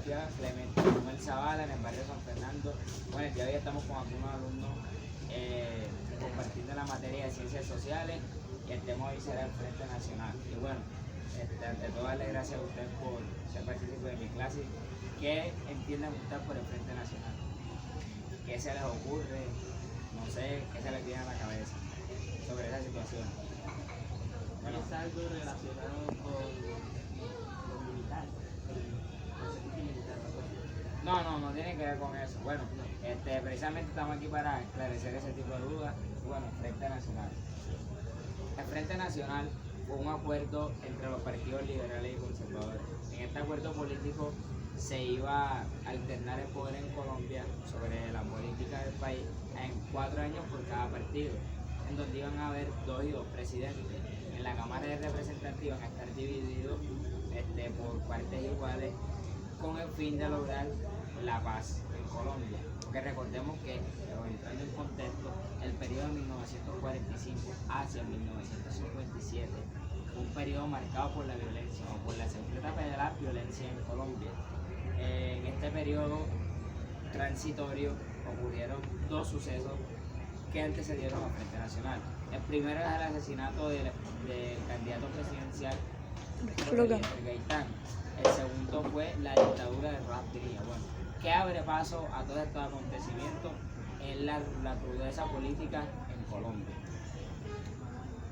Filosofía Clemente Manuel Zavala en el barrio San Fernando. Bueno, el día de hoy estamos con algunos alumnos compartiendo la materia de Ciencias Sociales y el tema hoy será el Frente Nacional. Y bueno, ante todo darle gracias a ustedes por ser partícipes de mi clase. ¿Qué entienden ustedes por el Frente Nacional? ¿Qué se les ocurre? No sé, ¿qué se les viene a la cabeza sobre esa situación? Bueno, es algo relacionado con los militares, el servicio militar, No tiene que ver con eso. Bueno, precisamente estamos aquí para esclarecer ese tipo de dudas. Bueno, Frente Nacional. El Frente Nacional fue un acuerdo entre los partidos liberales y conservadores. En este acuerdo político se iba a alternar el poder en Colombia sobre la política del país en 4 años por cada partido, en donde iban a haber 2 y 2 presidentes. En la Cámara de Representantes iban a estar divididos por partes iguales con el fin de lograr la paz en Colombia. Porque recordemos que, entrando en contexto, el periodo de 1945 hacia 1957 fue un periodo marcado por la violencia o por la segunda etapa de la violencia en Colombia. En este periodo transitorio ocurrieron 2 sucesos que antecedieron al Frente Nacional. El primero es el asesinato del candidato presidencial Gaitán. El segundo fue la dictadura de Rojas Pinilla. Bueno, ¿qué abre paso a todos estos acontecimientos? Es la crudeza política en Colombia.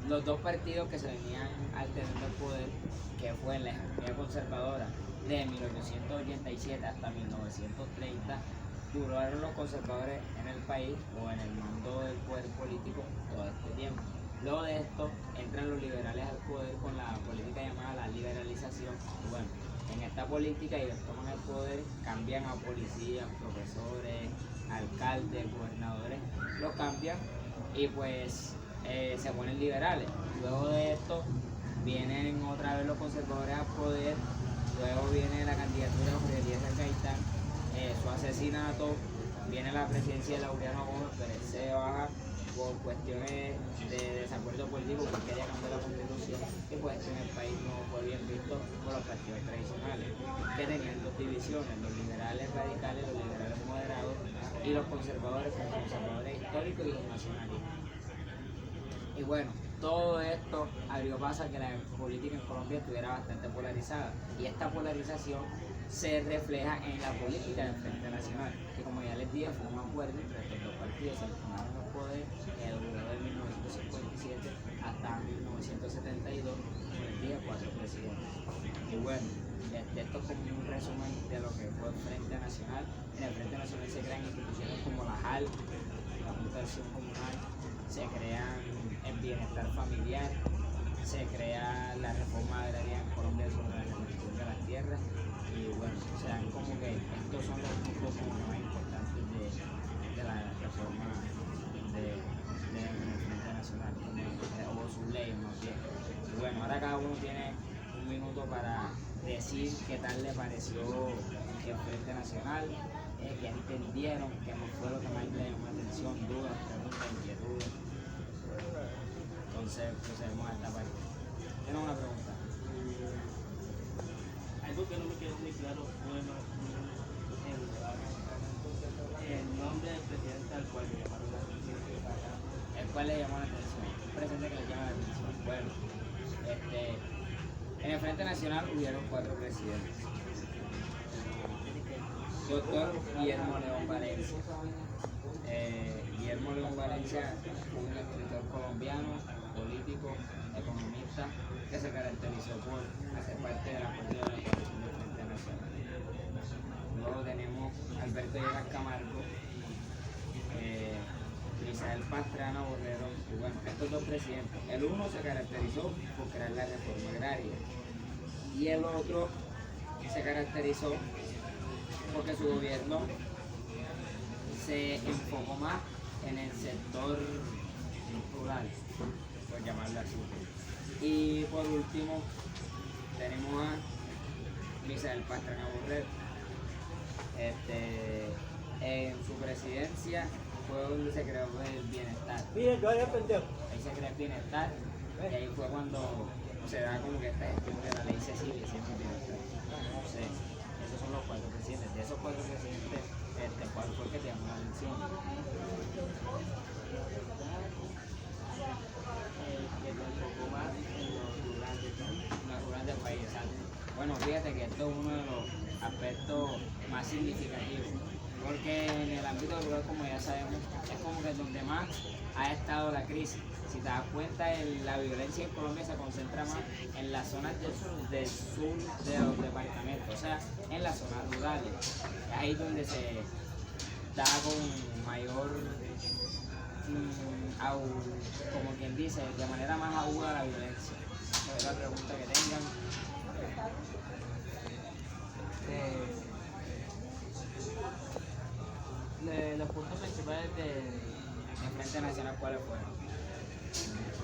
Los 2 partidos que se venían alternando el poder, que fue la hegemonía conservadora de 1887 hasta 1930, duraron los conservadores en el país o en el mundo del poder político todo este tiempo. Luego de esto entran los liberales al poder con la política llamada la liberalización. Y bueno, en esta política ellos toman el poder, cambian a policías, profesores, alcaldes, gobernadores, los cambian y pues se ponen liberales. Luego de esto vienen otra vez los conservadores al poder, luego viene la candidatura de Jorge Eliezer Gaitán, su asesinato, viene la presidencia de Laureano Gómez, pero él se baja por cuestiones de desacuerdo político, porque quería cambiar la constitución y pues en el país no fue bien visto por los partidos tradicionales, que tenían 2 divisiones, los liberales radicales, los liberales moderados y los conservadores históricos y los nacionalistas. Y bueno, todo esto abrió paso a que la política en Colombia estuviera bastante polarizada, y esta polarización se refleja en la política del Frente Nacional, que como ya les dije fue un acuerdo entre estos 2 partidos, se alternaron los poderes, que duró de 1957 hasta 1972, como les dije, 4 presidentes. Y bueno, esto es como un resumen de lo que fue el Frente Nacional. En el Frente Nacional se crean instituciones como la JAL, la Junta de Acción Comunal, se crean el bienestar familiar, se crea la reforma agraria en Colombia sobre la repartición de las tierras. Y bueno, o sea, como que estos son los puntos como más importantes de la reforma del Frente Nacional, o sus leyes más bien. Y bueno, ahora cada uno tiene un minuto para decir qué tal le pareció el Frente Nacional, qué entendieron, qué fue lo que más le llamó la atención, dudas, preguntas, inquietudes. Entonces, procedemos a esta parte. ¿Tienen una pregunta? algo que no me quedó muy claro fue el nombre del presidente al cual le llamaron la atención. ¿El cual le llamó la atención? Un presidente que le llama la atención. Bueno, en el Frente Nacional hubieron 4 presidentes. Doctor Guillermo León Valencia. Guillermo León Valencia fue un escritor colombiano, político, economista, que se caracterizó por hacer parte del acuerdo de la coalición del Frente Nacional. Luego tenemos Alberto Lleras Camargo, Misael Pastrana Borrero, y bueno, estos 2 presidentes. El uno se caracterizó por crear la reforma agraria y el otro se caracterizó porque su gobierno se enfocó más en el sector rural, por llamarlo así. Y por último tenemos a Misael Pastrana Borrero. En su presidencia fue donde se creó el bienestar. Ahí se creó el bienestar y ahí fue cuando se da como que esta gestión de la ley Cecilia, siempre bienestar. Entonces, esos son los 4 presidentes. decirles, de esos 4 presidentes, ¿cuál fue el que te llamó la atención? Que me enfocó más en los rurales. Los rurales del país, exacto. Bueno, fíjate que esto es uno de los aspectos más significativos, porque en el ámbito rural, como ya sabemos, es como que donde más ha estado la crisis. Si te das cuenta, la violencia en Colombia se concentra más en las zonas del sur de los departamentos, o sea, en las zonas rurales. Es ahí donde se da con mayor, como quien dice, de manera más aguda la violencia. Esa es la pregunta que tengan. Los puntos principales El Frente Nacional, ¿cuáles fueron?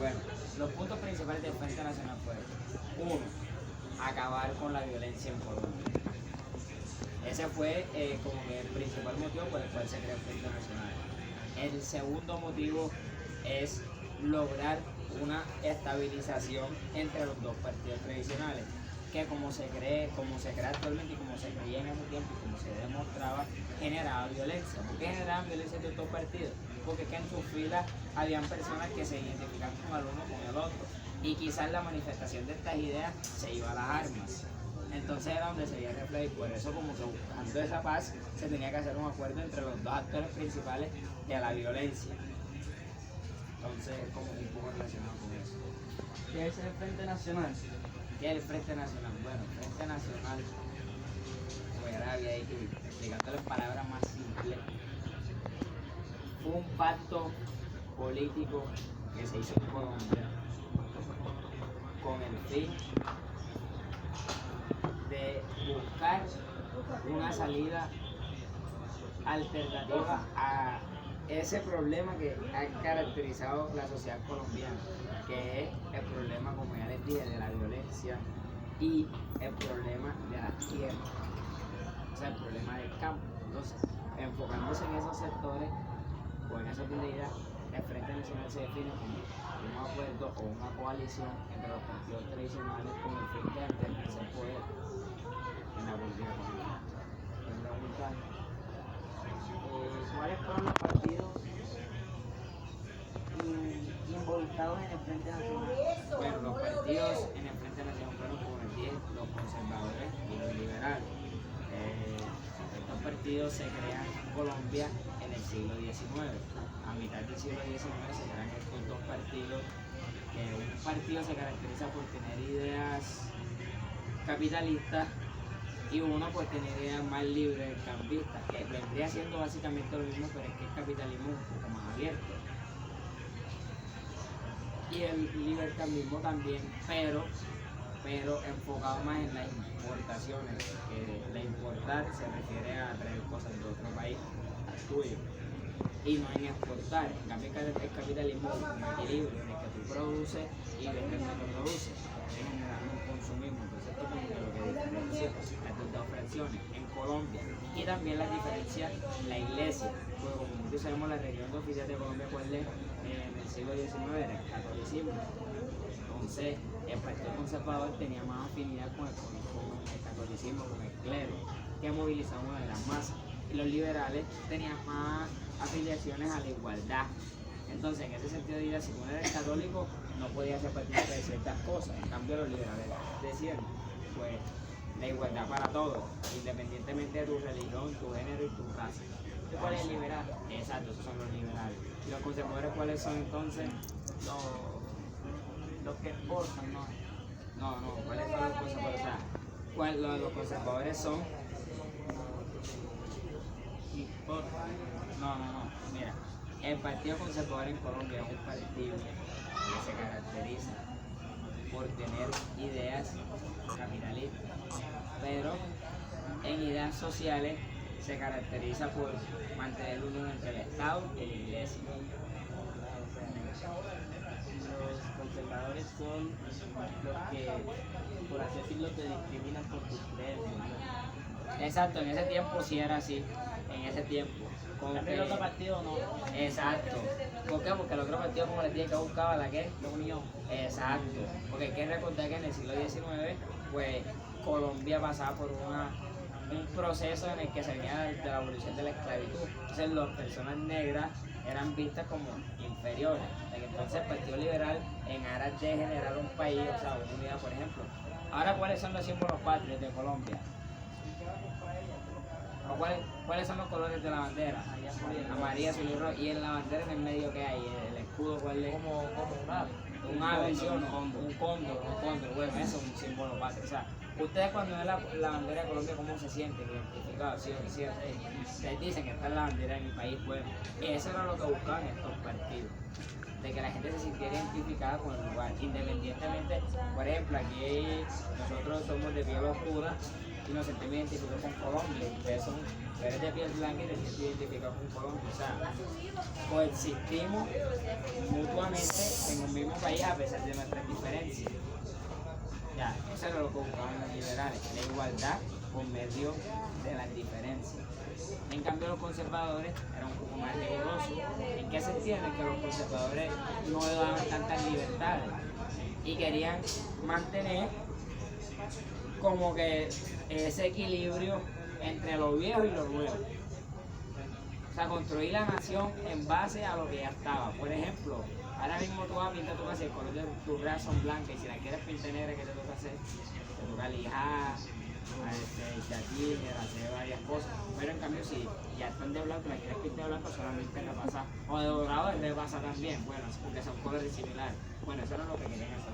Bueno, los puntos principales del Frente Nacional fueron: 1. Acabar con la violencia en Colombia. Ese fue como que el principal motivo por el cual se creó el Frente Nacional. El segundo motivo es lograr una estabilización entre los dos partidos tradicionales, que como se crea actualmente y como se creía en ese tiempo y como se demostraba, generaba violencia. ¿Por qué generaban violencia de estos partidos? Porque es que en sus filas habían personas que se identificaban con el uno con el otro, y quizás la manifestación de estas ideas se iba a las armas. Entonces era donde se veía reflejo, y por eso, como que buscando esa paz, se tenía que hacer un acuerdo entre los dos actores principales de la violencia. Entonces, como un poco relacionado con eso. ¿Qué es el Frente Nacional? ¿Qué es el Frente Nacional? Bueno, el Frente Nacional, como ya había dicho, explicándolo en palabras más simples, fue un pacto político que se hizo en Colombia con el fin de buscar una salida alternativa a ese problema que ha caracterizado la sociedad colombiana, que es el problema, como ya les dije, de la violencia y el problema de las tierras, o sea, el problema del campo. Entonces, enfocándose en esos sectores o en esas ideas, el Frente Nacional se define como un acuerdo o una coalición entre los partidos tradicionales con el fin de alterarse el poder en la política colombiana. ¿Cuáles fueron los partidos involucrados en el Frente Nacional? Bueno, los partidos en el Frente Nacional fueron, como les dije, los conservadores y los liberales. Estos partidos se crean en Colombia en el siglo XIX. A mitad del siglo XIX se crean estos dos partidos, que un partido se caracteriza por tener ideas capitalistas y uno pues tiene ideas más libres, cambistas, que vendría siendo básicamente lo mismo, pero es que el capitalismo es un poco más abierto. Y el libertarismo también, pero enfocado más en las importaciones, que la importar se refiere a traer cosas de otro país al tuyo, y no en exportar. En cambio, el capitalismo es un equilibrio en el que tú produces y vendes lo que produces, es generando un consumismo. Entonces esto es como que lo que diferencia las dos fracciones en Colombia, y también las diferencias en la iglesia, porque como muchos sabemos, la religión oficial de Colombia, ¿cuál es? En el siglo XIX era el catolicismo. Entonces el partido conservador tenía más afinidad con el catolicismo, con el clero, que movilizaba una de las masas, y los liberales tenían más afiliaciones a la igualdad. Entonces, en ese sentido, diría, si uno era católico, no podía ser partícipe de ciertas cosas. En cambio, los liberales decían, pues, la igualdad para todos, independientemente de tu religión, tu género y tu raza. ¿Cuál es el liberal? Exacto, esos son los liberales. ¿Y los conservadores cuáles son entonces? Los que exportan, ¿no? No, ¿cuáles son los conservadores? O sea, los conservadores son... No, mira, el Partido Conservador en Colombia es un partido que se caracteriza por tener ideas capitalistas, pero en ideas sociales se caracteriza por mantener unión entre el Estado y la Iglesia. Los conservadores son los que, por así decirlo, te discriminan por tus creencias, ¿no? Exacto, en ese tiempo sí era así, en ese tiempo. ¿El otro partido no? Exacto. ¿Por qué? Porque el otro partido, como les dije, que buscaba la unión. Exacto. Porque hay que recordar que en el siglo XIX, pues Colombia pasaba por una un proceso en el que se venía de la abolición de la esclavitud. Entonces las personas negras eran vistas como inferiores. Entonces el Partido Liberal, en aras de generar un país, o sea, una unidad, por ejemplo. Ahora, ¿cuáles son los símbolos patrios de Colombia? ¿O cuáles son los colores de la bandera? Amarilla, azul y rojo. Y en la bandera en el medio, ¿qué hay? El escudo, ¿cuál es? Como un ave. Un ave, ¿sí o no? Un cóndor. Bueno, eso es un símbolo patrio. O sea, ustedes cuando ven la bandera de Colombia, ¿cómo se sienten identificados? ¿Sí o sí? Ustedes dicen que esta es la bandera de mi país. Bueno, eso era lo que buscaban estos partidos. De que la gente se sintiera identificada con el lugar, independientemente. Por ejemplo, aquí nosotros somos de piel oscura y nos sentimos identificados con Colombia. Ustedes son mujeres de piel blanca y se sienten identificados con Colombia. O sea, coexistimos mutuamente en un mismo país a pesar de nuestras diferencias. Ya, eso era lo que buscaban los liberales, la igualdad por medio de las diferencias. En cambio, los conservadores eran un poco más rigurosos. ¿En qué sentido? En que los conservadores no le daban tantas libertades y querían mantener como que ese equilibrio entre lo viejo y lo nuevo. O sea, construir la nación en base a lo que ya estaba. Por ejemplo, ahora mismo tú vas a pintar tu casa y el color de tus rejas son blancas y si la quieres pintar negra, ¿qué te toca hacer? Te toca lijar, hacer varias cosas. Pero en cambio, si ya están de blanco, la quieres pintar de blanco, solamente repasa. O de dorado, repasa también. Bueno, porque son colores similares. Bueno, eso era lo que querían hacer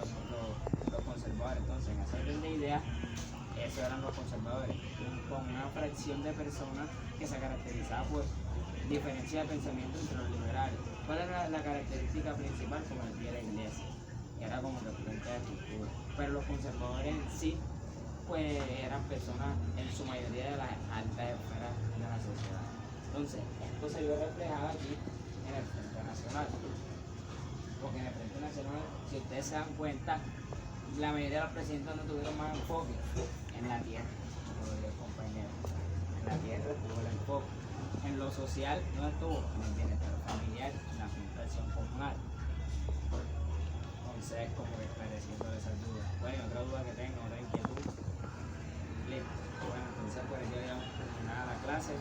los conservadores. Entonces, en ese orden de ideas, esos eran los conservadores. Con una fracción de personas que se caracterizaba por diferencia de pensamiento entre los liberales. ¿Cuál era la característica principal? Como decía la iglesia, que era como que frente de estructura. Pero los conservadores en sí, pues eran personas en su mayoría de las altas esferas de la sociedad. Entonces, esto se vio reflejado aquí en el Frente Nacional. Porque en el Frente Nacional, si ustedes se dan cuenta, la mayoría de los presidentes no tuvieron más enfoque en la tierra, como lo dijo el compañero. En la tierra tuvo el enfoque. En lo social no estuvo, en el bienestar familiar, en la administración comunal. Entonces, como que esclareciendo esas dudas. Bueno, y otra duda que tengo, otra inquietud. Listo. Bueno, entonces pues ya habíamos terminado la clase.